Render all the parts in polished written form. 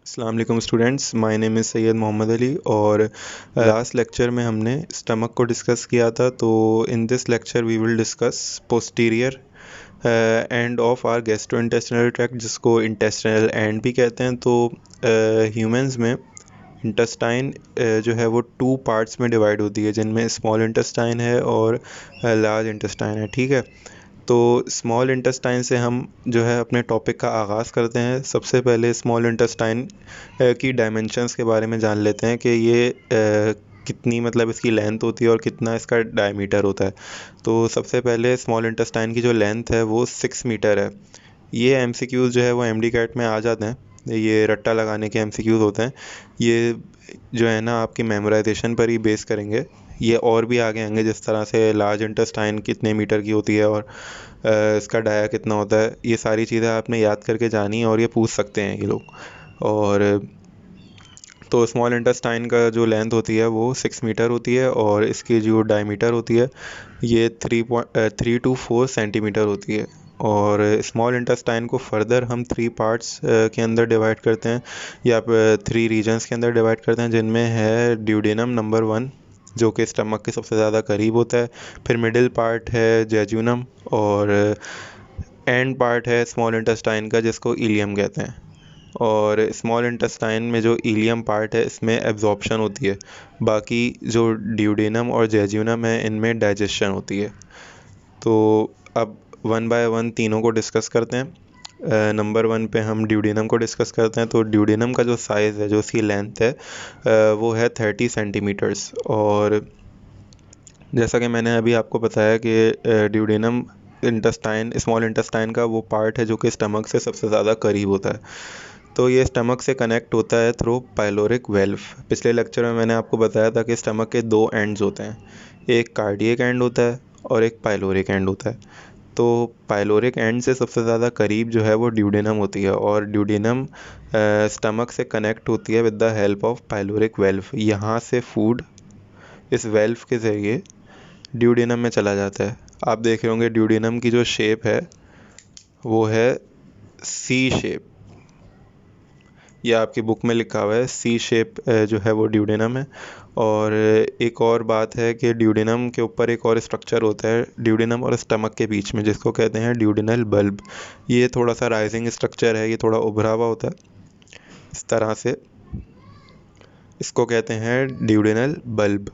अस्सलाम वालेकुम students, my name is Syed Mohammad Ali. और लास्ट लेक्चर में हमने स्टमक को डिस्कस किया था। तो in this lecture we will discuss posterior end of our gastrointestinal tract, जिसको इंटेस्टिनल एंड भी कहते हैं। तो ह्यूमंस में इंटेस्टाइन जो है वो टू पार्ट्स में डिवाइड होती है, जिनमें स्मॉल इंटेस्टाइन है और लार्ज इंटेस्टाइन है। ठीक है, तो स्मॉल इंटेस्टाइन से हम जो है अपने टॉपिक का आगाज़ करते हैं। सबसे पहले स्मॉल इंटेस्टाइन की डायमेंशंस के बारे में जान लेते हैं कि ये कितनी मतलब इसकी लेंथ होती है और कितना इसका डायमीटर होता है। तो सबसे पहले स्मॉल इंटेस्टाइन की जो लेंथ है वो 6 मीटर है। ये एमसीक्यूज़ जो है वो एमडी कैट में आ जाते हैं। ये रट्टा लगाने के एमसीक्यूज़ होते हैं। ये जो है ना आपकी मेमोराइजेशन पर ही बेस करेंगे। ये और भी आगे आएंगे, जिस तरह से लार्ज इंटेस्टाइन कितने मीटर की होती है और इसका डाया कितना होता है। ये सारी चीज़ें आपने याद करके जानी और ये पूछ सकते हैं ये लोग। और तो स्मॉल इंटेस्टाइन का जो लेंथ होती है वो 6 मीटर होती है और इसकी जो डायमीटर होती है ये 3 to 4 सेंटीमीटर होती है। और स्मॉल इंटेस्टाइन को फर्दर हम 3 पार्ट्स के अंदर डिवाइड करते हैं या 3 रीजन्स के अंदर डिवाइड करते हैं, जिनमें है ड्यूडेनम नंबर 1, जो कि स्टमक के सबसे ज़्यादा करीब होता है। फिर मिडिल पार्ट है जेजुनम और एंड पार्ट है स्मॉल इंटेस्टाइन का, जिसको इलियम कहते हैं। और स्मॉल इंटेस्टाइन में जो इलियम पार्ट है इसमें एब्जॉर्प्शन होती है। बाकी जो ड्यूडेनम और जेजुनम है इनमें डाइजेशन होती है। तो अब वन बाय वन तीनों को डिस्कस करते हैं। नंबर 1 पे हम ड्यूडेनम को डिस्कस करते हैं। तो ड्यूडेनम का जो साइज़ है, जो उसकी लेंथ है, वो है 30 सेंटीमीटर्स। और जैसा कि मैंने अभी आपको बताया कि ड्यूडेनम इंटेस्टाइन, स्मॉल इंटेस्टाइन का वो पार्ट है जो कि स्टमक से सबसे ज़्यादा करीब होता है। तो ये स्टमक से कनेक्ट होता है थ्रू पाइलोरिक वेल्व। पिछले लेक्चर में मैंने आपको बताया था कि स्टमक के 2 एंड्स होते हैं, एक कार्डियक एंड होता है और एक पाइलोरिक एंड होता है। तो पाइलोरिक एंड से सबसे ज़्यादा करीब जो है वो ड्यूडेनम होती है और ड्यूडेनम स्टमक से कनेक्ट होती है with the help of pyloric valve. यहाँ से फूड इस वेल्व के ज़रिए ड्यूडेनम में चला जाता है। आप देख रहे होंगे ड्यूडेनम की जो शेप है वो है सी शेप। ये आपकी बुक में लिखा हुआ है सी शेप जो है वो ड्यूडेनम है। और एक और बात है कि ड्यूडेनम के ऊपर एक और स्ट्रक्चर होता है ड्यूडेनम और स्टमक के बीच में, जिसको कहते हैं ड्यूडेनल बल्ब। ये थोड़ा सा राइजिंग स्ट्रक्चर है, ये थोड़ा उभरा हुआ होता है इस तरह से। इसको कहते हैं ड्यूडेनल बल्ब।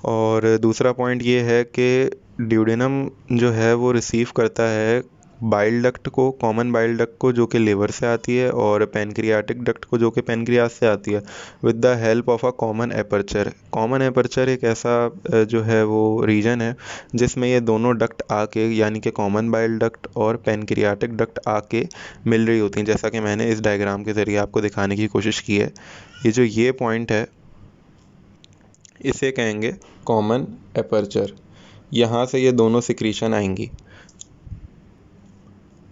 और दूसरा पॉइंट ये है कि ड्यूडेनम जो है वो रिसीव करता है बाइल डक्ट को, कॉमन बाइल डक्ट को, जो कि लिवर से आती है, और पैनक्रियाटिक डक्ट को, जो कि पैनक्रियास से आती है, with the help of a common aperture. Common aperture एक ऐसा जो है वो रीजन है जिसमें ये दोनों डक्ट आके, यानी कि कॉमन बाइल डक्ट और पैनक्रियाटिक डक्ट आके मिल रही होती हैं, जैसा कि मैंने इस डायग्राम के ज़रिए आपको दिखाने की कोशिश की है। ये पॉइंट है, इसे कहेंगे कॉमन एपर्चर। यहाँ से ये दोनों सिक्रीशन आएंगी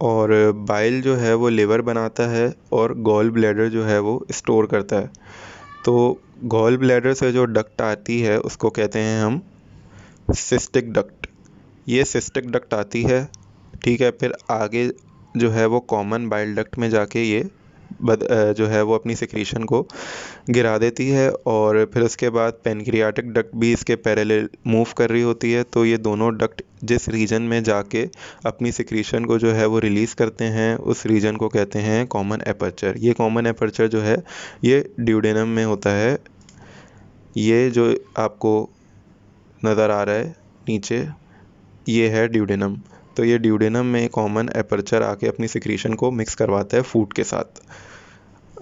और बाइल जो है वो लिवर बनाता है और गॉल ब्लैडर जो है वो स्टोर करता है। तो गॉल ब्लैडर से जो डक्ट आती है उसको कहते हैं हम सिस्टिक डक्ट। ये सिस्टिक डक्ट आती है, ठीक है। फिर आगे जो है वो कॉमन बाइल डक्ट में जाके ये जो है वो अपनी सिक्रीशन को गिरा देती है। और फिर उसके बाद पैनक्रियाटिक डक्ट भी इसके पैरेलल मूव कर रही होती है। तो ये दोनों डक्ट जिस रीजन में जाके अपनी सिक्रीशन को जो है वो रिलीज़ करते हैं, उस रीजन को कहते हैं कॉमन एपर्चर। ये कॉमन एपर्चर जो है ये ड्यूडेनम में होता है। ये जो आपको नज़र आ रहा है नीचे, ये है ड्यूडेनम। तो ये ड्यूडेनम में कॉमन एपर्चर आके अपनी सिक्रीशन को मिक्स करवाता है फूड के साथ।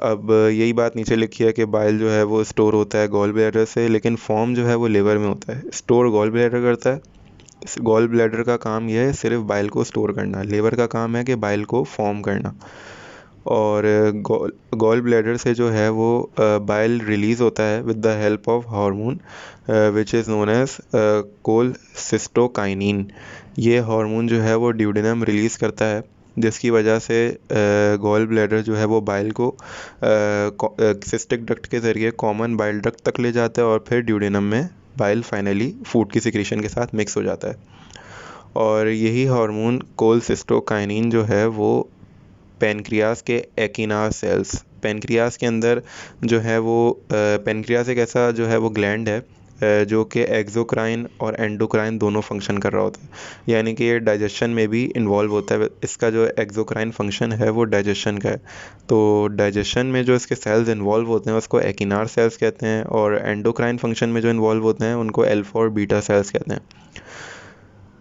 अब यही बात नीचे लिखी है कि बाइल जो है वो स्टोर होता है गॉल ब्लैडर से, लेकिन फॉर्म जो है वो लिवर में होता है। स्टोर गॉल ब्लैडर करता है। इस गॉल ब्लैडर का काम यह है सिर्फ बाइल को स्टोर करना, लिवर का काम है कि बाइल को फॉर्म करना। और गॉल ब्लैडर से जो है वो बाइल रिलीज़ होता है with the help of hormone which is known as cholecystokinin. ये हार्मोन जो है वो ड्यूडेनम रिलीज़ करता है, जिसकी वजह से गॉल ब्लैडर जो है वो बाइल को सिस्टिक डक्ट के ज़रिए कॉमन बाइल डक्ट तक ले जाता है और फिर ड्यूडेनम में बाइल फाइनली फूड की सिक्रीशन के साथ मिक्स हो जाता है। और यही हार्मोन कोलसिस्टोकाइनिन जो है वो पेनक्रियास के एकिनार सेल्स। पेनक्रियास के अंदर जो है वो पेनक्रियास एक ऐसा जो है वो ग्लैंड है जो कि एक्सोक्राइन और एंडोक्राइन दोनों फंक्शन कर रहा होता है, यानी कि ये डाइजेशन में भी इन्वॉल्व होता है। इसका जो एक्सोक्राइन फंक्शन है वो डाइजेशन का है। तो डाइजेशन में जो इसके सेल्स इन्वॉल्व होते हैं उसको एकिनार सेल्स कहते हैं, और एंडोक्राइन फंक्शन में जो इन्वॉल्व होते हैं उनको अल्फा और बीटा सेल्स कहते हैं।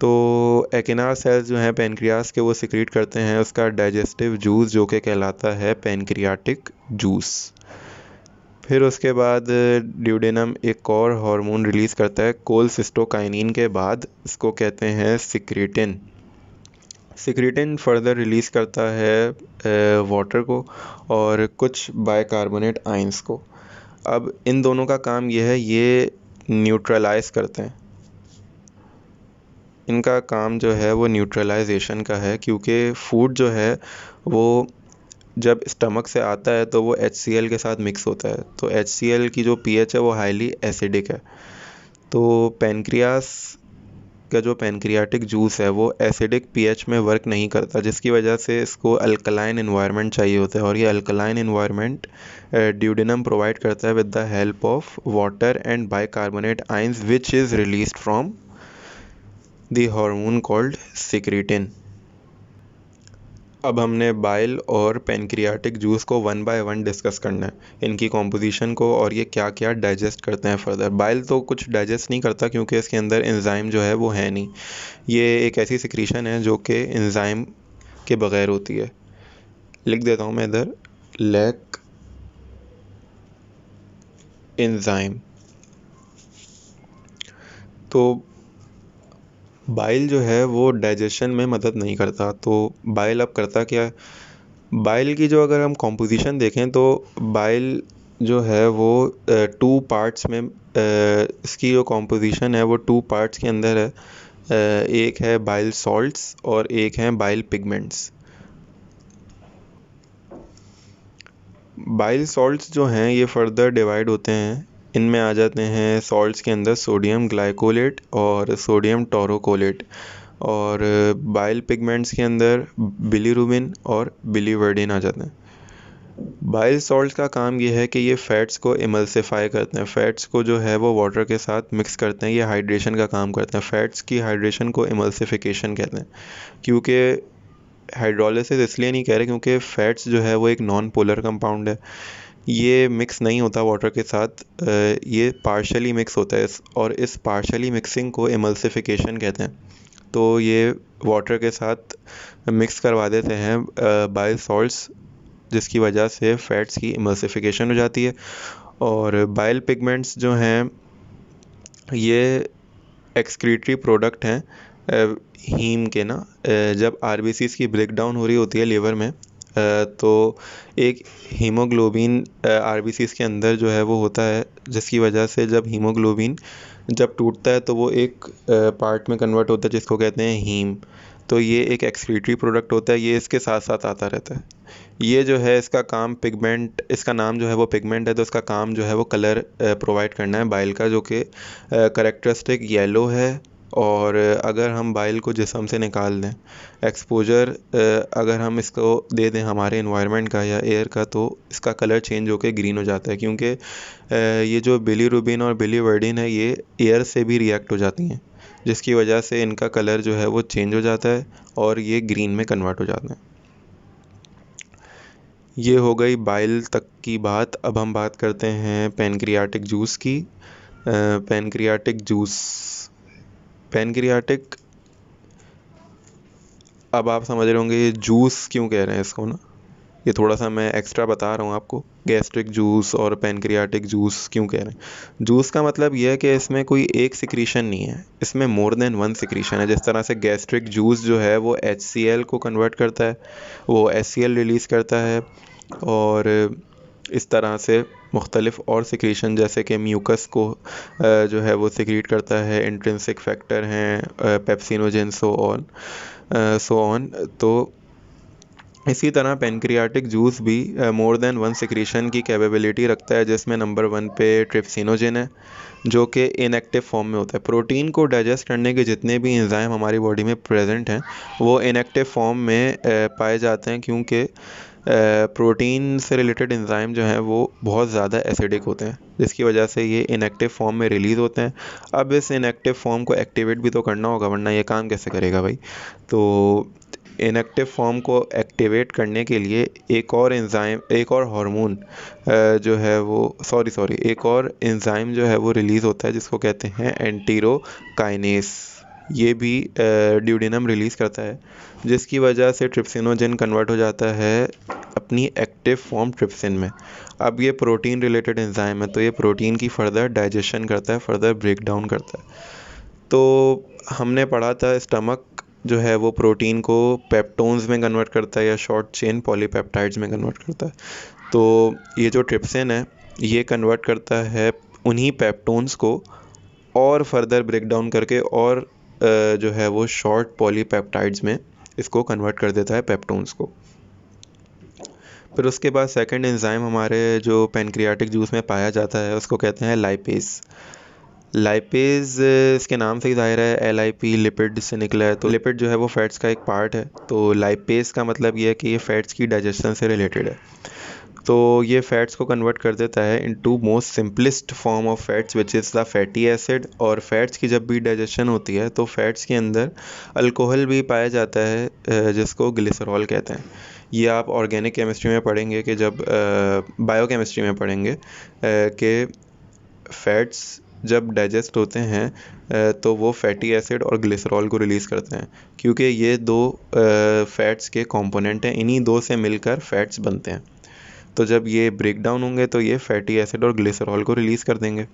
तो एकिनार सेल्स जो हैं पेनक्रियास के वो सिक्रीट करते हैं उसका डाइजेस्टिव जूस जो कि कहलाता है पेनक्रियाटिक जूस। फिर उसके बाद ड्यूडेनम एक और हार्मोन रिलीज़ करता है कोलसिस्टोकाइनिन के बाद, इसको कहते हैं सिक्रीटिन। सिक्रीटिन फर्दर रिलीज़ करता है वाटर को और कुछ बाइकार्बोनेट आयंस को। अब इन दोनों का काम ये है, ये न्यूट्रलाइज करते हैं। इनका काम जो है वो न्यूट्रलाइजेशन का है, क्योंकि फूड जो है वो जब स्टमक से आता है तो वो HCl के साथ मिक्स होता है। तो HCl की जो pH है वो हाईली एसिडिक है। तो पेनक्रियास का जो पेनक्रियाटिक जूस है वो एसिडिक pH में वर्क नहीं करता, जिसकी वजह से इसको अल्कलाइन इन्वायरमेंट चाहिए होता है, और ये अल्कलाइन इन्वायरमेंट ड्यूडेनम प्रोवाइड करता है with the help of water and bicarbonate ions which is released from the hormone called secretin. अब हमने बाइल और पेनक्रियाटिक जूस को वन बाय वन डिस्कस करना है, इनकी कॉम्पोजिशन को और ये क्या क्या डाइजेस्ट करते हैं फर्दर। बाइल तो कुछ डाइजेस्ट नहीं करता क्योंकि इसके अंदर एंजाइम जो है वो है नहीं। ये एक ऐसी सिक्रीशन है जो कि एंजाइम के बगैर होती है। लिख देता हूँ मैं इधर, लैक एंजाइम। तो बाइल जो है वो डाइजेशन में मदद नहीं करता। तो बाइल अब करता क्या है? बाइल की जो अगर हम कॉम्पोजिशन देखें तो बाइल जो है वो टू पार्ट्स में इसकी जो कॉम्पोजिशन है वो टू पार्ट्स के अंदर है। एक है बाइल सॉल्ट्स और एक है बाइल पिगमेंट्स। बाइल सॉल्ट्स जो हैं ये फर्दर डिवाइड होते हैं, इनमें आ जाते हैं सॉल्ट्स के अंदर सोडियम ग्लाइकोलेट और सोडियम टोरोकोलेट, और बाइल पिगमेंट्स के अंदर बिलीरुबिन और बिलीवर्डिन आ जाते हैं। बाइल सॉल्ट का काम ये है कि ये फ़ैट्स को इमल्सिफाई करते हैं, फ़ैट्स को जो है वो वाटर के साथ मिक्स करते हैं, ये हाइड्रेशन का काम करते हैं। फ़ैट्स की हाइड्रेशन को इमल्सिफिकेशन कहते हैं। क्योंकि हाइड्रोलिसिस इसलिए नहीं कह रहे क्योंकि फ़ैट्स जो है वो एक नॉन पोलर कंपाउंड है, ये मिक्स नहीं होता वाटर के साथ, ये पार्शली मिक्स होता है, और इस पार्शली मिक्सिंग को इमल्सिफिकेशन कहते हैं। तो ये वाटर के साथ मिक्स करवा देते हैं बाइल सॉल्ट्स, जिसकी वजह से फ़ैट्स की इमल्सिफिकेशन हो जाती है। और बाइल पिगमेंट्स जो हैं ये एक्सक्रीटरी प्रोडक्ट हैं हीम के ना। जब RBCs की ब्रेक डाउन हो रही होती है लीवर में तो एक हीमोग्लोबिन RBCs के अंदर जो है वो होता है, जिसकी वजह से जब हीमोग्लोबिन जब टूटता है तो वो एक पार्ट में कन्वर्ट होता है जिसको कहते हैं हीम। तो ये एक एक्सक्रीटरी प्रोडक्ट होता है, ये इसके साथ साथ आता रहता है। ये जो है इसका काम पिगमेंट, इसका नाम जो है वो पिगमेंट है, तो इसका काम जो है वो कलर प्रोवाइड करना है बाइल का, जो कि करेक्टरिस्टिक येलो है। और अगर हम बाइल को जिस्म से निकाल दें, एक्सपोजर अगर हम इसको दे दें हमारे इन्वायरमेंट का या एयर का, तो इसका कलर चेंज होकर ग्रीन हो जाता है, क्योंकि ये जो बिलीरुबिन और बिलीवर्डिन है ये एयर से भी रिएक्ट हो जाती हैं, जिसकी वजह से इनका कलर जो है वो चेंज हो जाता है और ये ग्रीन में कन्वर्ट हो जाते हैं। ये हो गई बाइल तक की बात। अब हम बात करते हैं पेनक्रियाटिक जूस की। पेनक्रियाटिक जूस, पेनक्रियाटिक, अब आप समझ रहे होंगे ये जूस क्यों कह रहे हैं इसको ना, ये थोड़ा सा मैं एक्स्ट्रा बता रहा हूँ आपको, गैस्ट्रिक जूस और पेनक्रियाटिक जूस क्यों कह रहे हैं। जूस का मतलब ये है कि इसमें कोई एक सिक्रीशन नहीं है, इसमें मोर देन वन सिक्रीशन है। जिस तरह से गैस्ट्रिक जूस जो है वो HCl को कन्वर्ट करता है, वो HCl रिलीज़ करता है, और इस तरह से मुख्तलिफ और सिक्रीशन जैसे कि म्यूकस को जो है वो सिक्रीट करता है, इंट्रिंसिक फैक्टर हैं, पेप्सिनोजेन, सो ऑन। तो इसी तरह पेनक्रियाटिक जूस भी मोर देन वन सिक्रीशन की कैपेबिलिटी रखता है, जिसमें नंबर 1 पे ट्रिप्सिनोजेन है जो कि इनएक्टिव फॉर्म में होता है। प्रोटीन को डाइजेस्ट करने के जितने भी एंजाइम हमारी बॉडी में प्रेजेंट हैं वो इनएक्टिव फॉर्म में पाए जाते हैं, क्योंकि प्रोटीन से रिलेटेड एंजाइम जो हैं वो बहुत ज़्यादा एसिडिक होते हैं, जिसकी वजह से ये इनएक्टिव फॉर्म में रिलीज़ होते हैं। अब इस इनएक्टिव फॉर्म को एक्टिवेट भी तो करना होगा, वरना ये काम कैसे करेगा भाई। तो इनएक्टिव फॉर्म को एक्टिवेट करने के लिए एक और एंजाइम, एक और हार्मोन जो है वो एक और एंजाइम जो है वो रिलीज़ होता है, जिसको कहते हैं एंटीरोकाइनेस। ये भी ड्यूडेनम रिलीज़ करता है, जिसकी वजह से ट्रिप्सिनोजेन कन्वर्ट हो जाता है अपनी एक्टिव फॉर्म ट्रिप्सिन में। अब ये प्रोटीन रिलेटेड एंजाइम है, तो ये प्रोटीन की फर्दर डाइजेशन करता है, फर्दर ब्रेक डाउन करता है। तो हमने पढ़ा था स्टमक जो है वो प्रोटीन को पेप्टोन्स में कन्वर्ट करता है या शॉर्ट चेन पॉलीपेप्टाइड्स में कन्वर्ट करता है। तो ये जो ट्रिप्सिन है ये कन्वर्ट करता है उन्हीं पेप्टोन्स को और फर्दर ब्रेक डाउन करके, और जो है वो शॉर्ट पॉलीपेप्टाइड्स में इसको कन्वर्ट कर देता है पेप्टोन्स को। फिर उसके बाद सेकंड एंजाइम हमारे जो पेनक्रियाटिक जूस में पाया जाता है उसको कहते हैं लाइपेज। लाइपेज इसके नाम से ही जाहिर है LIP लिपिड से निकला है, तो लिपिड जो है वो फैट्स का एक पार्ट है। तो लाइपेज का मतलब ये है कि ये फैट्स की डाइजेशन से रिलेटेड है। तो ये फैट्स को कन्वर्ट कर देता है into most simplest form of fats which is the fatty acid. और फैट्स की जब भी डाइजेशन होती है तो फैट्स के अंदर अल्कोहल भी पाया जाता है, जिसको ग्लिसरॉल कहते हैं। ये आप ऑर्गेनिक केमिस्ट्री में पढ़ेंगे कि जब बायोकेमिस्ट्री में पढ़ेंगे कि फैट्स जब डाइजेस्ट होते हैं तो वो फैटी एसिड और ग्लिसरॉल को रिलीज़ करते हैं, क्योंकि ये दो फैट्स के कंपोनेंट हैं, इन्हीं दो से मिलकर फैट्स बनते हैं। तो जब ये ब्रेक डाउन होंगे तो ये फैटी एसिड और ग्लिसरॉल को रिलीज़ कर देंगे।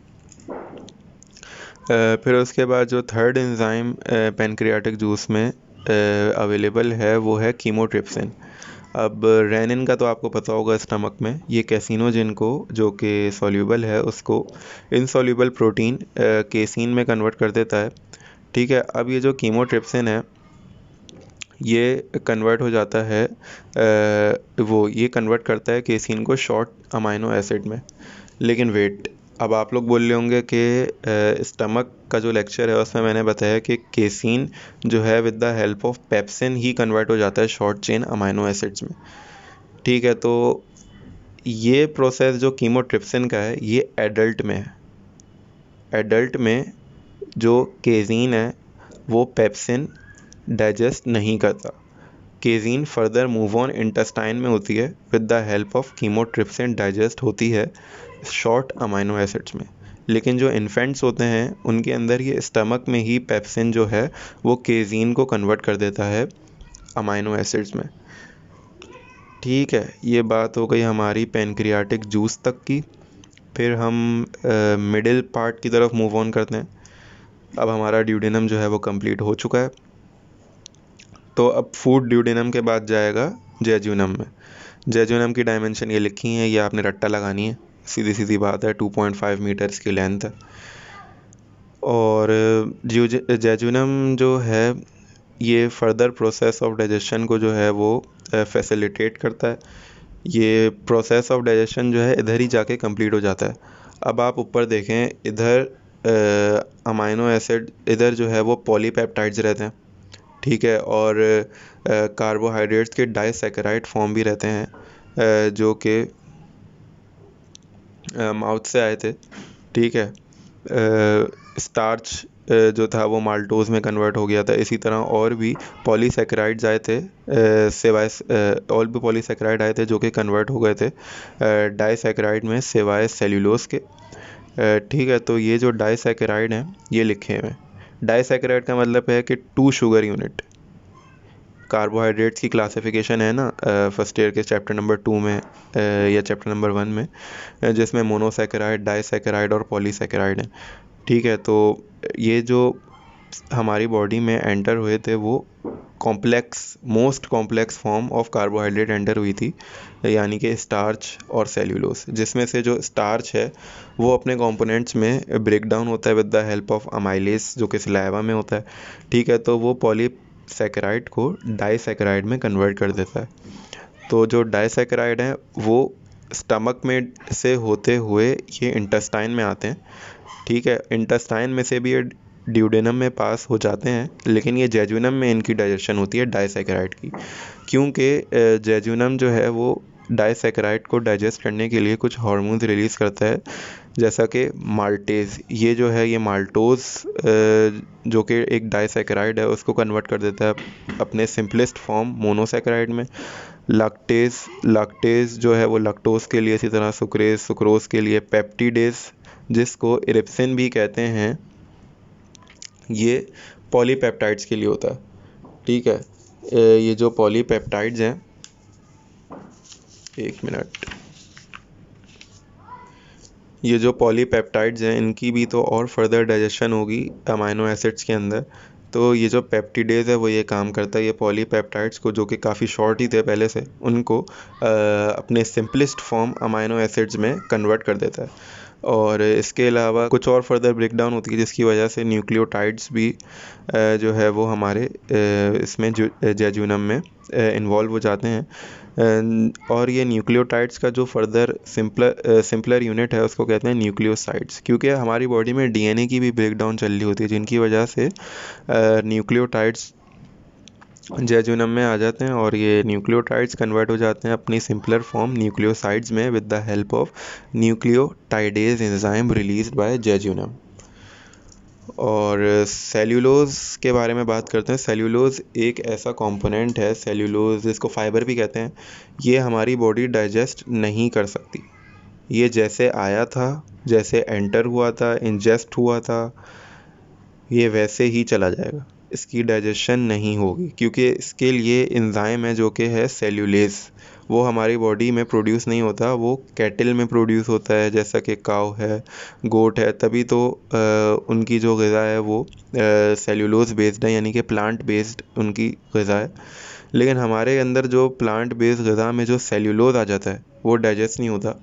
फिर उसके बाद जो थर्ड एंजाइम पेनक्रियाटिक जूस में अवेलेबल है वो है कीमोट्रिप्सिन। अब रेनिन का तो आपको पता होगा स्टमक में, ये कैसिनोजिन को जो कि सॉल्यूबल है उसको इनसॉल्यूबल प्रोटीन केसिन में कन्वर्ट कर देता है। ठीक है, अब ये जो कीमोट्रिप्सिन है ये कन्वर्ट हो जाता है ये कन्वर्ट करता है केसिन को शॉर्ट अमाइनो एसिड में। लेकिन वेट, अब आप लोग बोल रहे होंगे कि स्टमक का जो लेक्चर है उसमें मैंने बताया कि केसिन जो है with the help of pepsin he convert हो जाता है शॉर्ट चेन अमाइनो एसिड्स में। ठीक है, तो ये प्रोसेस जो कीमोट्रिप्सिन का है ये एडल्ट में है। एडल्ट में जो केसिन है वो पेप्सिन डाइजेस्ट नहीं करता। Casein further move on intestine में होती है, with the help of chymotrypsin digest होती है शॉर्ट अमाइनो एसिड्स में। लेकिन जो इन्फेंट्स होते हैं उनके अंदर ये स्टमक में ही पेप्सिन जो है वो केसिन को कन्वर्ट कर देता है अमाइनो एसिड्स में। ठीक है, ये बात हो गई हमारी पेनक्रियाटिक जूस तक की। फिर हम मिडिल पार्ट की तरफ मूव ऑन करते हैं। अब हमारा ड्यूडेनम जो है वो कंप्लीट हो चुका है, तो अब फूड ड्यूडेनम के बाद जाएगा जेजुनम में। जेजुनम की डायमेंशन ये लिखी है, ये आपने रट्टा लगानी है, सीधी सीधी बात है, 2.5 मीटर्स की लेंथ है। और जेजुनम जो है ये फर्दर प्रोसेस ऑफ डाइजेशन को जो है वो फैसिलिटेट करता है। ये प्रोसेस ऑफ डाइजेशन जो है इधर ही जाके कंप्लीट हो जाता है। अब आप ऊपर देखें, इधर अमाइनो एसिड, इधर जो है वो पॉलीपेप्टाइड्स रहते हैं। ठीक है, और कार्बोहाइड्रेट्स के डाइसैकेराइड फॉर्म भी रहते हैं जो कि माउथ से आए थे। ठीक है, स्टार्च जो था वो माल्टोज में कन्वर्ट हो गया था। इसी तरह और भी पॉलीसैकेराइड्स आए थे, सिवाय और भी पॉलीसैकेराइड आए थे जो कि कन्वर्ट हो गए थे डाइसैकेराइड में, सिवाय सेल्यूलोज के। ठीक है, तो ये जो डाइसैकेराइड हैं ये लिखे हुए हैं। डाइसैकेराइड का मतलब है कि 2 शुगर यूनिट। कार्बोहाइड्रेट्स की क्लासिफिकेशन है ना फर्स्ट ईयर के चैप्टर नंबर 2 में या चैप्टर नंबर 1 में, जिसमें मोनोसैकेराइड, डाइसैकेराइड और पॉलीसैकेराइड हैं। ठीक है, तो ये जो हमारी बॉडी में एंटर हुए थे वो most complex form of carbohydrate enter हुई थी, यानी कि स्टार्च और सेल्यूलोज, जिसमें से जो स्टार्च है वो अपने कंपोनेंट्स में ब्रेक डाउन होता है with the help of amylase जो कि सलाइवा में होता है। ठीक है, तो वो पॉलीसैकेराइड को डाइसैकेराइड में कन्वर्ट कर देता है। तो जो डाइसैकेराइड हैं वो स्टमक में से होते हुए ये इंटेस्टाइन में आते हैं, ठीक है। इंटेस्टाइन में से भी ये ड्यूडेनम में पास हो जाते हैं, लेकिन ये जेजुनम में इनकी डाइजेशन होती है डाइसैकेराइड की, क्योंकि जेजुनम जो है वो डाइसैकेराइड को डाइजेस्ट करने के लिए कुछ हार्मोन्स रिलीज़ करता है, जैसा कि माल्टेज। ये जो है ये माल्टोज जो कि एक डाइसैकेराइड है उसको कन्वर्ट कर देता है अपने सिंपलेस्ट फॉर्म मोनोसैकेराइड में। लैक्टेज जो है वो लैक्टोज के लिए, इसी तरह सुक्रोज के लिए पेप्टिडेज, जिसको इरिप्सिन भी कहते हैं, ये पॉलीपेप्टाइड्स के लिए होता है, ठीक है। ये जो पॉलीपेप्टाइड्स हैं, एक मिनट, ये जो पॉलीपेप्टाइड्स हैं इनकी भी तो और फर्दर डाइजेशन होगी अमाइनो एसिड्स के अंदर। तो ये जो पेप्टिडेज है वो ये काम करता है, ये पॉलीपेप्टाइड्स को, जो कि काफ़ी शॉर्ट ही थे पहले से, उनको अपने सिंपलेस्ट फॉर्म अमाइनो एसिड्स में कन्वर्ट कर देता है। और इसके अलावा कुछ और फर्दर ब्रेकडाउन होती है जिसकी वजह से न्यूक्लियोटाइड्स भी जो है वो हमारे इसमें जेजुनम में इन्वॉल्व हो जाते हैं। और ये न्यूक्लियोटाइड्स का जो फर्दर सिंपलर यूनिट है उसको कहते हैं न्यूक्लियोसाइड्स, क्योंकि हमारी बॉडी में डीएनए की भी ब्रेकडाउन चल रही होती है, जिनकी वजह से न्यूक्लियोटाइड्स जेजुनम में आ जाते हैं और ये न्यूक्लियोटाइड्स कन्वर्ट हो जाते हैं अपनी सिंपलर फॉर्म न्यूक्लियोसाइड्स में with the help of nucleotidase enzyme released by jejunum. और सेल्यूलोज के बारे में बात करते हैं। सेल्यूलोज एक ऐसा कंपोनेंट है, सेल्यूलोज जिसको फाइबर भी कहते हैं, ये हमारी बॉडी डाइजेस्ट नहीं कर सकती। ये जैसे आया था, जैसे एंटर हुआ था, इंजेस्ट हुआ था, ये वैसे ही चला जाएगा, इसकी डाइजेशन नहीं होगी, क्योंकि इसके लिए एंजाइम है जो कि है सेल्यूलेज। वो हमारी बॉडी में प्रोड्यूस नहीं होता, वो कैटल में प्रोड्यूस होता है, जैसा कि काऊ है, गोट है, तभी तो उनकी जो ग़िज़ा है वो सेल्यूलोज बेस्ड है, यानी कि प्लांट बेस्ड उनकी ग़िज़ा है। लेकिन हमारे अंदर जो प्लांट बेस्ड ग़िज़ा में जो सेल्यूलोज आ जाता है वो डाइजेस्ट नहीं होता,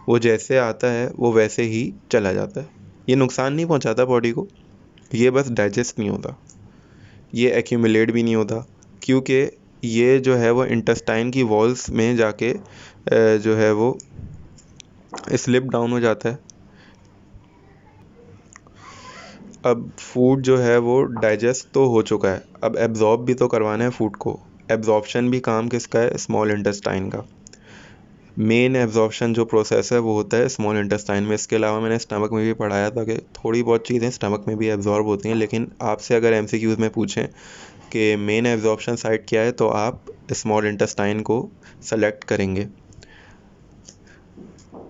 वो जैसे आता है वो वैसे ही चला जाता है। ये नुकसान नहीं पहुंचाता बॉडी को, ये बस डाइजेस्ट नहीं होता, ये एक्यूमुलेट भी नहीं होता, क्योंकि ये जो है वो इंटेस्टाइन की वॉल्स में जाके जो है वो स्लिप डाउन हो जाता है। अब फूड जो है वो डाइजेस्ट तो हो चुका है, अब एब्जॉर्ब भी तो करवाना है फूड को। एब्जॉर्प्शन भी काम किसका है? स्मॉल इंटेस्टाइन का। मेन एब्जॉर्प्शन जो प्रोसेस है वो होता है स्मॉल इंटेस्टाइन में। इसके अलावा मैंने स्टमक में भी पढ़ाया था कि थोड़ी बहुत चीज़ें स्टमक में भी एब्जॉर्ब होती हैं, लेकिन आपसे अगर एमसीक्यूज़ में पूछें कि मेन एब्जॉर्प्शन साइट क्या है तो आप स्मॉल इंटेस्टाइन को सेलेक्ट करेंगे।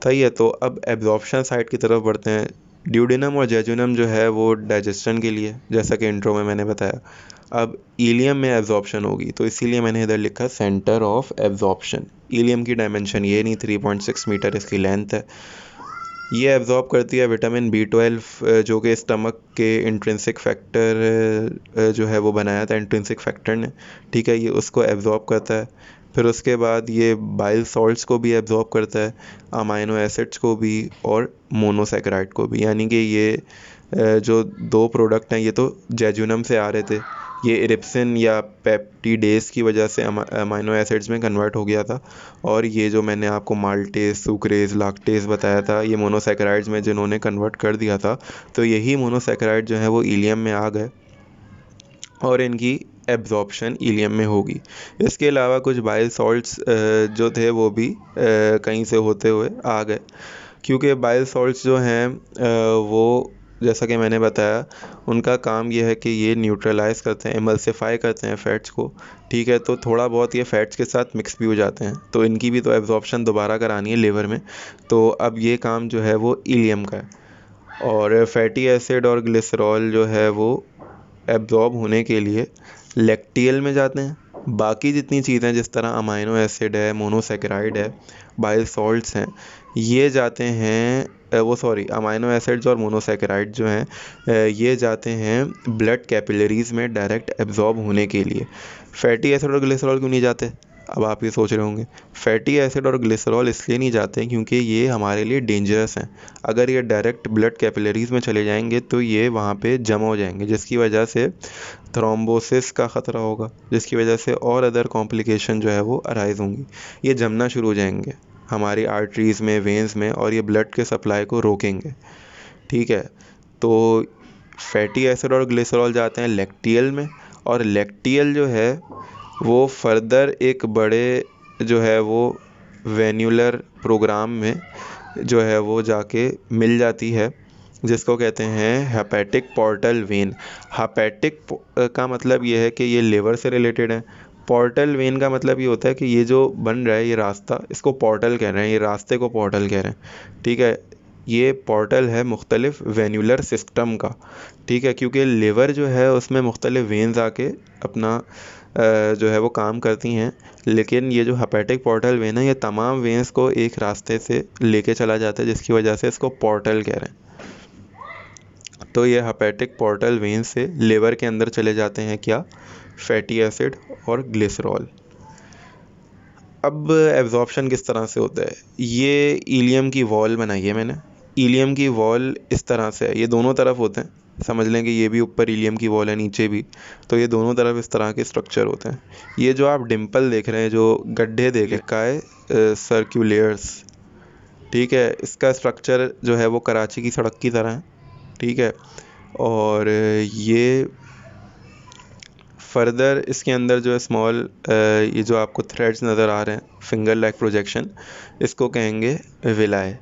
सही है, तो अब एब्जॉर्प्शन साइट की तरफ बढ़ते हैं। ड्यूडेनम और जेजुनम जो है वो डाइजेशन के लिए, जैसा कि इंट्रो में मैंने बताया। अब इलियम में एब्जॉर्प्शन होगी, तो इसीलिए मैंने इधर लिखा सेंटर ऑफ एब्जॉर्प्शन। इलियम की डायमेंशन ये नहीं, 3.6 मीटर इसकी लेंथ है। ये एब्जॉर्ब करती है विटामिन B12 जो कि स्टमक के इंट्रिंसिक फैक्टर जो है वो बनाया था इंट्रिंसिक फैक्टर ने, ठीक है, ये उसको एब्जॉर्ब करता है। फिर उसके बाद ये बाइल सॉल्ट्स को भी एब्जॉर्ब करता है, अमाइनो एसिड्स को भी और मोनोसैकेराइड को भी, यानी कि ये जो दो प्रोडक्ट हैं ये तो जेजुनम से आ रहे थे, ये इरिप्सिन या पेप्टिडेज की वजह से अमाइनो एसिड्स में कन्वर्ट हो गया था, और ये जो मैंने आपको माल्टेज, सुक्रेज, लैक्टेज बताया था ये मोनोसैकेराइड्स में जिन्होंने कन्वर्ट कर दिया था। तो यही मोनोसैकेराइड जो है वो इलियम में आ गए और इनकी एब्जॉर्प्शन इलियम में होगी। इसके अलावा कुछ बाइल सॉल्ट्स जो थे वो भी कहीं से होते हुए आ गए, क्योंकि बाइल सॉल्ट्स जो हैं वो जैसा कि मैंने बताया उनका काम ये है कि ये न्यूट्रलाइज करते हैं, एमल्सिफाई करते हैं फ़ैट्स को, ठीक है। तो थोड़ा बहुत ये फ़ैट्स के साथ मिक्स भी हो जाते हैं, तो इनकी भी तो एब्जॉर्प्शन दोबारा करानी है लिवर में, तो अब ये काम जो है वो इलियम का है। और फैटी एसिड और ग्लिसरॉल जो है वो एब्जॉर्ब होने के लिए लैक्टियल में जाते हैं। बाकी जितनी चीज़ें जिस तरह अमाइनो एसिड है, मोनोसैकेराइड है, बाइल सॉल्ट्स हैं, ये जाते हैं अमाइनो एसिड्स और मोनोसैकेराइड जो हैं ये जाते हैं ब्लड कैपिलरीज़ में डायरेक्ट एब्जॉर्ब होने के लिए। फैटी एसिड और ग्लिसरॉल क्यों नहीं जाते? अब आप ये सोच रहे होंगे फैटी एसिड और ग्लिसरॉल इसलिए नहीं जाते हैं क्योंकि ये हमारे लिए डेंजरस हैं। अगर ये डायरेक्ट ब्लड कैपिलरीज में चले जाएंगे तो ये वहाँ पे जमा हो जाएंगे, जिसकी वजह से थ्रोम्बोसिस का ख़तरा होगा, जिसकी वजह से और अदर कॉम्प्लिकेशन जो है वो अराइज होंगी। ये जमना शुरू हो जाएंगे हमारी आर्टरीज़ में, वेन्स में, और ये ब्लड के सप्लाई को रोकेंगे। ठीक है, तो फैटी एसिड और ग्लिसरॉल जाते हैं लैक्टियल में, और लैक्टियल जो है वो फर्दर एक बड़े जो है वो वेन्युलर प्रोग्राम में जो है वो जाके मिल जाती है, जिसको कहते हैं हेपेटिक पोर्टल वेन। हेपेटिक का मतलब ये है कि ये लिवर से रिलेटेड है। पोर्टल वेन का मतलब ये होता है कि ये जो बन रहा है ये रास्ता, इसको पोर्टल कह रहे हैं, ये रास्ते को पोर्टल कह रहे हैं। ठीक है, ये पोर्टल है मुख्तलिफ वेन्युलर सिस्टम का। ठीक है, क्योंकि लिवर जो है उसमें मुख्तलिफ वेन्स आके अपना जो है वो काम करती हैं, लेकिन ये जो हेपेटिक पोर्टल वेन है ये तमाम वेन्स को एक रास्ते से लेके चला जाता है, जिसकी वजह से इसको पोर्टल कह रहे हैं। तो ये हेपेटिक पोर्टल वेन से लिवर के अंदर चले जाते हैं क्या, फैटी एसिड और ग्लिसरॉल। अब एब्जॉर्प्शन किस तरह से होता है, ये इलियम की वॉल बनाई है मैंने। इलियम की वॉल इस तरह से है, ये दोनों तरफ होते हैं, समझ लें कि ये भी ऊपर इलियम की वॉल है, नीचे भी, तो ये दोनों तरफ इस तरह के स्ट्रक्चर होते हैं। ये जो आप डिम्पल देख रहे हैं, जो गड्ढे देख रहे हैं, का है सर्क्यूलेयर्स। ठीक है, इसका स्ट्रक्चर जो है वो कराची की सड़क की तरह है। ठीक है, और ये फर्दर इसके अंदर जो है स्मॉल ये जो आपको थ्रेड्स नज़र आ रहे हैं, फिंगर लाइक प्रोजेक्शन, इसको कहेंगे विलाय।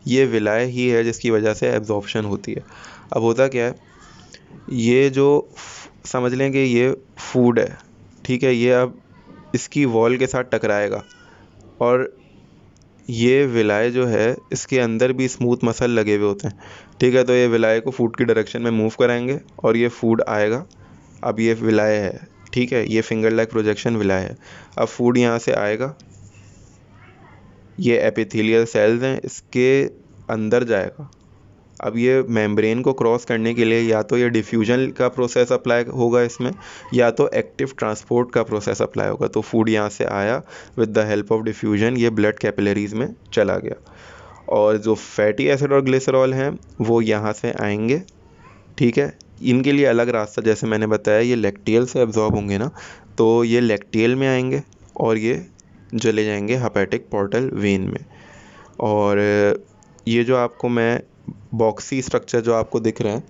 ये विलाय ही है जिसकी वजह से एब्जॉर्प्शन होती है। अब होता क्या है, ये जो समझ लें कि ये फूड है। ठीक है, ये अब इसकी वॉल के साथ टकराएगा, और ये विलाय जो है इसके अंदर भी स्मूथ मसल लगे हुए होते हैं। ठीक है, तो ये विलाय को फूड की डायरेक्शन में मूव कराएंगे और ये फूड आएगा। अब ये विलाय है, ठीक है, ये फिंगर लाइक प्रोजेक्शन विलाय है। अब फूड यहाँ से आएगा, ये एपिथेलियल सेल्स हैं, इसके अंदर जाएगा। अब ये मेम्ब्रेन को क्रॉस करने के लिए या तो ये डिफ्यूजन का प्रोसेस अप्लाई होगा इसमें, या तो एक्टिव ट्रांसपोर्ट का प्रोसेस अप्लाई होगा। तो फूड यहाँ से आया, with the help of diffusion ये ब्लड कैपिलरीज में चला गया, और जो फैटी एसिड और ग्लिसरॉल हैं वो यहाँ से आएंगे। ठीक है, इनके लिए अलग रास्ता, जैसे मैंने बताया ये लैक्टियल से एब्जॉर्ब होंगे ना, तो ये लैक्टियल में आएंगे और ये चले जाएंगे हेपेटिक पोर्टल वेन में। और ये जो आपको मैं बॉक्सी स्ट्रक्चर जो आपको दिख रहे हैं,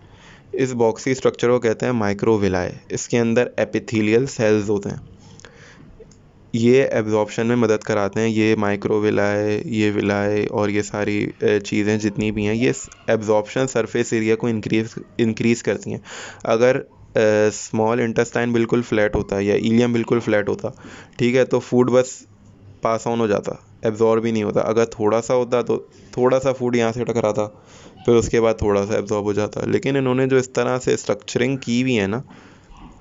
इस बॉक्सी स्ट्रक्चर को कहते हैं माइक्रोविलाय। इसके अंदर एपिथेलियल सेल्स होते हैं, ये एब्जॉर्प्शन में मदद कराते हैं। ये माइक्रोविलाय, ये विलाय और ये सारी चीज़ें जितनी भी हैं, ये एब्जॉर्प्शन सरफेस एरिया को इंक्रीज़ करती हैं। अगर स्मॉल इंटेस्टाइन बिल्कुल फ्लैट होता है या इलियम बिल्कुल फ्लैट होता, ठीक है, तो फूड बस पास ऑन हो जाता, एब्जॉर्ब ही नहीं होता। अगर थोड़ा सा होता तो थोड़ा सा फूड यहाँ से टकराता, फिर उसके बाद थोड़ा सा एब्जॉर्ब हो जाता। लेकिन इन्होंने जो इस तरह से स्ट्रक्चरिंग की हुई है ना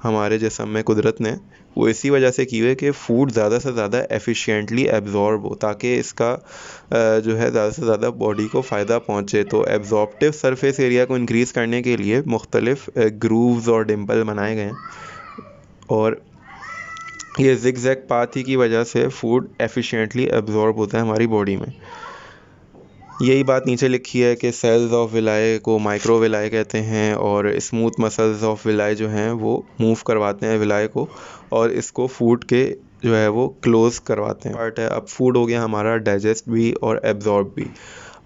हमारे जिस्म में कुदरत ने, वो इसी वजह से की हुई है कि फ़ूड ज़्यादा से ज़्यादा एफिशिएंटली एब्जॉर्ब हो, ताकि इसका जो है ज़्यादा से ज़्यादा बॉडी को फ़ायदा पहुँचे। तो एब्जॉर्प्टिव सरफेस एरिया को इंक्रीज़ करने के लिए मुख्तलिफ ग्रूव्स और डिम्पल बनाए गए हैं, और ये जिगजैग पाथ ही की वजह से फूड एफिशिएंटली एब्जॉर्ब होता है हमारी बॉडी में। यही बात नीचे लिखी है कि सेल्स ऑफ विलाय को माइक्रोविलाय कहते हैं, और स्मूथ मसल्स ऑफ विलाय जो हैं वो मूव करवाते हैं विलाय को, और इसको फूड के जो है वो क्लोज करवाते हैं। पार्ट है, अब फूड हो गया हमारा डाइजेस्ट भी और एब्जॉर्ब भी।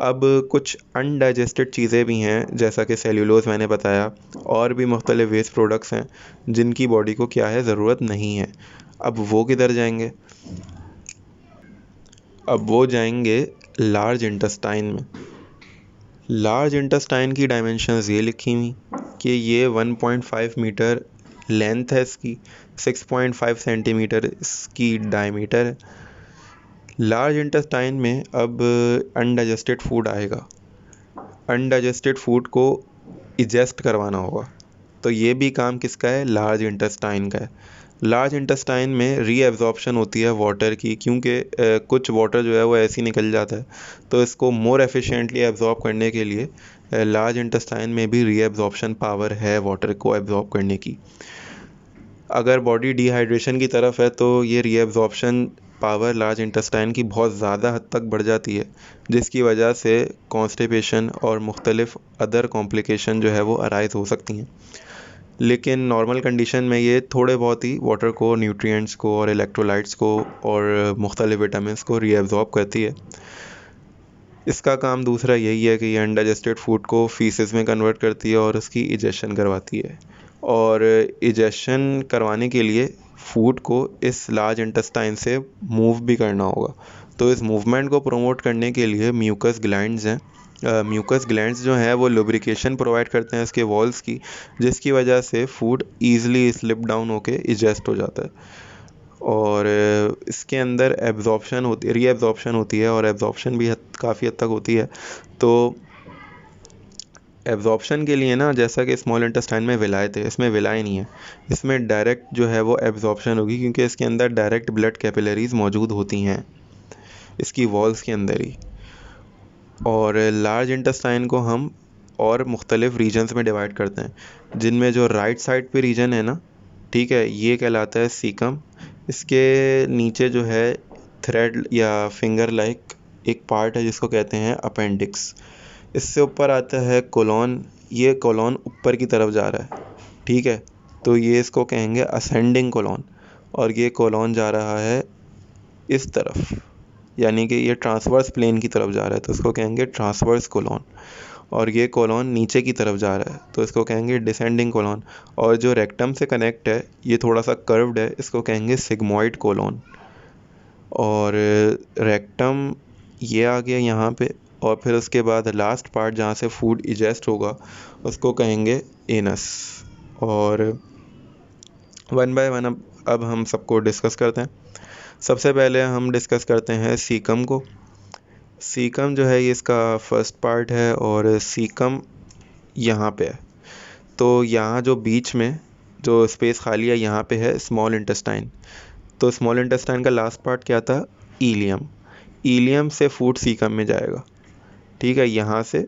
अब कुछ अनडाइजेस्टेड चीज़ें भी हैं, जैसा कि सेल्यूलोज मैंने बताया, और भी मुख्तलिफ वेस्ट प्रोडक्ट्स हैं जिनकी बॉडी को क्या है, ज़रूरत नहीं है। अब वो किधर जाएंगे, अब वो जाएंगे लार्ज इंटेस्टाइन में। लार्ज इंटेस्टाइन की डायमेंशंस ये लिखी हुई कि ये 1.5 मीटर लेंथ है इसकी, 6.5 सेंटीमीटर इसकी डायमीटर है। लार्ज इंटेस्टाइन में अब अनडाइजेस्टेड फूड आएगा, अनडाइजेस्टेड फूड को इजेस्ट करवाना होगा। तो ये भी काम किसका है, लार्ज इंटेस्टाइन का है। लार्ज इंटेस्टाइन में रीएब्जॉर्प्शन होती है वाटर की, क्योंकि कुछ वाटर जो है वो ऐसे ही निकल जाता है, तो इसको मोर एफिशिएंटली एब्जॉर्ब करने के लिए लार्ज इंटेस्टाइन में भी रीएब्जॉर्प्शन पावर है वाटर को एब्जॉर्ब करने की। अगर बॉडी डिहाइड्रेशन की तरफ है तो ये रीएब्जॉर्प्शन पावर लार्ज इंटेस्टाइन की बहुत ज़्यादा हद तक बढ़ जाती है, जिसकी वजह से कॉन्स्टिपेशन और मुख्तलिफ अदर कॉम्प्लिकेशन जो है वो अराइज हो सकती हैं। लेकिन नॉर्मल कंडीशन में ये थोड़े बहुत ही वाटर को, न्यूट्रिएंट्स को और इलेक्ट्रोलाइट्स को और मुख्तलिफ विटामिन्स को रीअब्जॉर्ब करती है। इसका काम दूसरा यही है कि ये अनडाइजेस्टेड फूड को फीसेस में कन्वर्ट करती है और उसकी इजेशन करवाती है। और इजेशन करवाने के लिए फूड को इस लार्ज इंटेस्टाइन से मूव भी करना होगा। तो इस मूवमेंट को प्रमोट करने के लिए म्यूकस ग्लैंड्स हैं। म्यूकस ग्लैंड्स जो हैं वो लुब्रिकेशन प्रोवाइड करते हैं इसके वॉल्स की, जिसकी वजह से फूड ईज़िली स्लिप डाउन होके इजेस्ट हो जाता है। और इसके अंदर एब्जॉर्प्शन होती, रीएब्जॉर्प्शन होती है और एब्जॉर्प्शन भी काफ़ी हद तक होती है। तो एब्जॉर्प्शन के लिए ना, जैसा कि स्मॉल इंटेस्टाइन में विलाय थे, इसमें विलाय नहीं है। इसमें डायरेक्ट जो है वो एब्जॉर्प्शन होगी, क्योंकि इसके अंदर डायरेक्ट ब्लड कैपिलरीज मौजूद होती हैं इसकी वॉल्स के अंदर ही। और लार्ज इंटेस्टाइन को हम और मुख्तलिफ रीजन्स में डिवाइड करते हैं, जिनमें जो राइट साइड पे रीजन है ना, ठीक है, ये कहलाता है सीकम। इसके नीचे जो है थ्रेड या फिंगर लाइक एक पार्ट है जिसको कहते हैं अपेंडिक्स। इससे ऊपर आता है कोलॉन। ये कोलॉन ऊपर की तरफ जा रहा है, ठीक है, तो ये इसको कहेंगे असेंडिंग कोलॉन। और ये कोलॉन जा रहा है इस तरफ, यानी कि ये ट्रांसवर्स प्लेन की तरफ जा रहा है, तो इसको कहेंगे ट्रांसवर्स कोलॉन। और ये कोलॉन नीचे की तरफ जा रहा है, तो इसको कहेंगे डिसेंडिंग कोलॉन। और जो रेक्टम से कनेक्ट है, ये थोड़ा सा कर्व्ड है, इसको कहेंगे सिग्मोइड कोलॉन। और रेक्टम ये आ गया यहाँ पे, और फिर उसके बाद लास्ट पार्ट जहाँ से फूड इजेस्ट होगा उसको कहेंगे एनस। और वन बाय वन अब हम सबको डिस्कस करते हैं। सबसे पहले हम डिस्कस करते हैं सीकम को। सीकम जो है ये इसका फर्स्ट पार्ट है, और सीकम यहाँ पे है। तो यहाँ जो बीच में जो स्पेस खाली है, यहाँ पे है स्मॉल इंटेस्टाइन। तो स्मॉल इंटेस्टाइन का लास्ट पार्ट क्या था? इलियम। इलियम से फूड सीकम में जाएगा, ठीक है, यहाँ से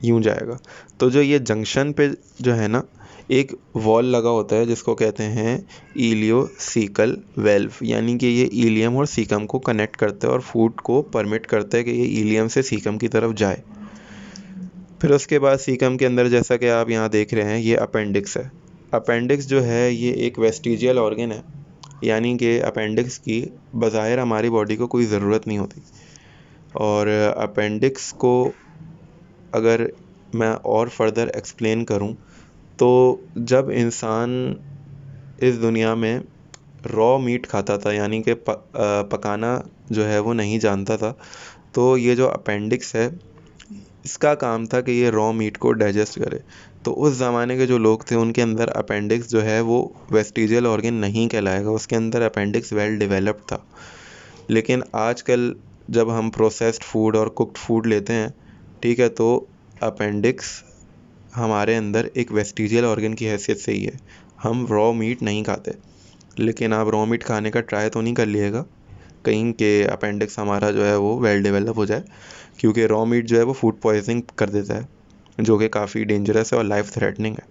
यूं जाएगा। तो जो ये जंक्शन पे जो है ना, एक वॉल लगा होता है जिसको कहते हैं इलियोसीकल वेल्व, यानी कि ये इलियम और सीकम को कनेक्ट करते हैं और फूड को परमिट करते हैं कि ये इलियम से सीकम की तरफ जाए। फिर उसके बाद सीकम के अंदर, जैसा कि आप यहाँ देख रहे हैं, ये अपेंडिक्स है। अपेंडिक्स जो है ये एक वेस्टिजियल ऑर्गन है, यानी कि अपेंडिक्स की बज़ाहिर हमारी बॉडी को कोई ज़रूरत नहीं होती। और अपेंडिक्स को अगर मैं और फर्दर एक्सप्लेन करूं, तो जब इंसान इस दुनिया में रॉ मीट खाता था, यानी कि पकाना जो है वो नहीं जानता था, तो ये जो अपेंडिक्स है इसका काम था कि ये रॉ मीट को डाइजेस्ट करे। तो उस ज़माने के जो लोग थे उनके अंदर अपेंडिक्स जो है वो वेस्टिजियल ऑर्गन नहीं कहलाएगा, उसके अंदर अपेंडिक्स वेल डेवलप्ड था। लेकिन आजकल जब हम प्रोसेस्ड फूड और कुक्ड फूड लेते हैं, ठीक है, तो अपेंडिक्स हमारे अंदर एक वेस्टिजियल ऑर्गन की हैसियत से ही है। हम रॉ मीट नहीं खाते, लेकिन आप रॉ मीट खाने का ट्राई तो नहीं कर लिएगा कहीं के अपेंडिक्स हमारा जो है वो वेल डेवलप हो जाए, क्योंकि रॉ मीट जो है वो फूड पॉइजनिंग कर देता है, जो कि काफ़ी डेंजरस है और लाइफ थ्रेटनिंग है।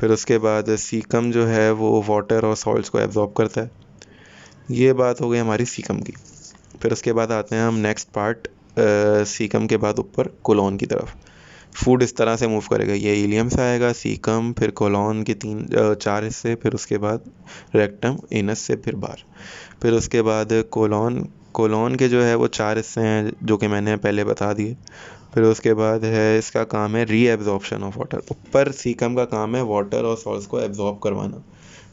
फिर उसके बाद सीकम जो है वो वाटर और सॉल्ट्स को एब्जॉर्ब करता है। ये बात हो गई हमारी सीकम की। फिर उसके बाद आते हैं हम नेक्स्ट पार्ट, सीकम के बाद ऊपर कोलॉन की तरफ। फूड इस तरह से मूव करेगा, ये इलियम से आएगा, सीकम, फिर कोलॉन के चार हिस्से, फिर उसके बाद रेक्टम, एनस से फिर बार। फिर उसके बाद कोलॉन के जो है वो चार हिस्से हैं जो कि मैंने पहले बता दिए। फिर उसके बाद है, इसका काम है रीएब्जॉर्प्शन ऑफ वाटर। ऊपर सीकम का काम है वाटर और सॉल्ट्स को एब्जॉर्ब करवाना,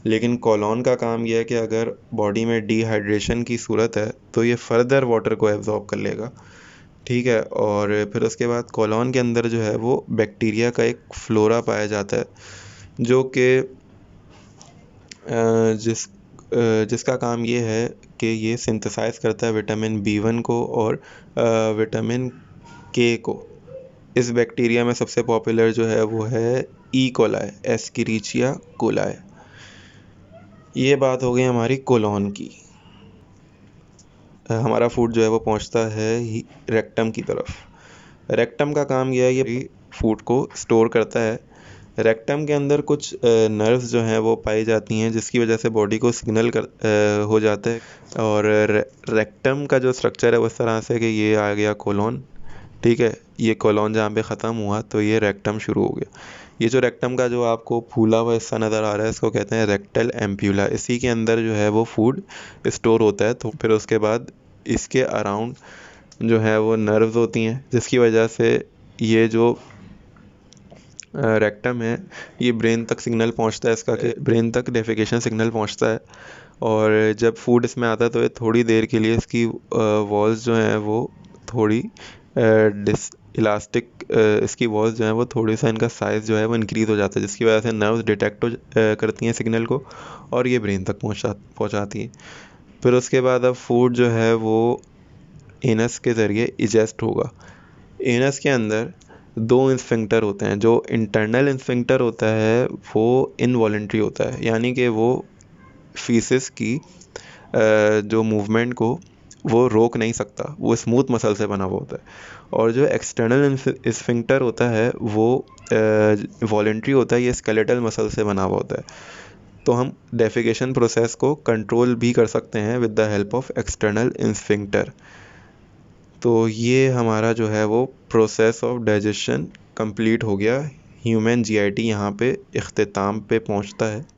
लेकिन कोलॉन का काम यह है कि अगर बॉडी में डिहाइड्रेशन की सूरत है तो ये फर्दर वाटर को एब्जॉर्ब कर लेगा, ठीक है। और फिर उसके बाद कोलॉन के अंदर जो है वो बैक्टीरिया का एक फ्लोरा पाया जाता है, जो कि जिसका काम ये है कि ये सिंथेसाइज करता है विटामिन B1 को और विटामिन K को। इस बैक्टीरिया में सबसे पॉपुलर जो है वो है ई कोलाई, एस्किरिचिया कोलाई। ये बात हो गई हमारी कोलॉन की। हमारा फूड जो है वो पहुंचता है रेक्टम की तरफ। रेक्टम का काम यह है, ये फूड को स्टोर करता है। रेक्टम के अंदर कुछ नर्व्स जो हैं वो पाई जाती हैं जिसकी वजह से बॉडी को सिग्नल हो जाता है। और रेक्टम का जो स्ट्रक्चर है वो इस तरह से कि ये आ गया कोलोन, ठीक है, ये कोलोन जहाँ पे ख़त्म हुआ तो ये रेक्टम शुरू हो गया। ये जो रेक्टम का जो आपको फूला हुआ हिस्सा नज़र आ रहा है इसको कहते हैं रेक्टल एम्प्यूला। इसी के अंदर जो है वो फूड स्टोर होता है। तो फिर उसके बाद इसके अराउंड जो है वो नर्व्स होती हैं जिसकी वजह से ये जो रेक्टम है ये ब्रेन तक सिग्नल पहुंचता है इसका, कि ब्रेन तक डेफिकेशन सिग्नल पहुंचता है। और जब फूड इसमें आता है तो ये थोड़ी देर के लिए इसकी वॉल्स जो हैं वो थोड़ी डिस इलास्टिक, इसकी वॉल्स जो हैं वो थोड़ी सा इनका साइज़ जो है वो इंक्रीज़ हो जाता है जिसकी वजह से नर्व्स डिटेक्ट करती हैं सिग्नल को और ये ब्रेन तक पहुंचाती हैं। फिर उसके बाद अब फूड जो है वो एनस के ज़रिए इजेस्ट होगा। एनस के अंदर दो इंस्फिंक्टर होते हैं। जो इंटरनल इंस्फिंक्टर होता है वो इनवॉलेंट्री होता है, यानी कि वो फीसिस की जो मूवमेंट को वो रोक नहीं सकता, वो स्मूथ मसल से बना हुआ होता है। और जो एक्सटर्नल इंस्फिंक्टर होता है वो वॉलेंट्री होता है, ये स्केलेटल मसल से बना हुआ होता है। तो हम डेफिकेशन प्रोसेस को कंट्रोल भी कर सकते हैं with the help of external sphincter. तो ये हमारा जो है वो प्रोसेस ऑफ डाइजेशन कंप्लीट हो गया। ह्यूमन जीआईटी यहाँ पे इख्तिताम पे पहुँचता है।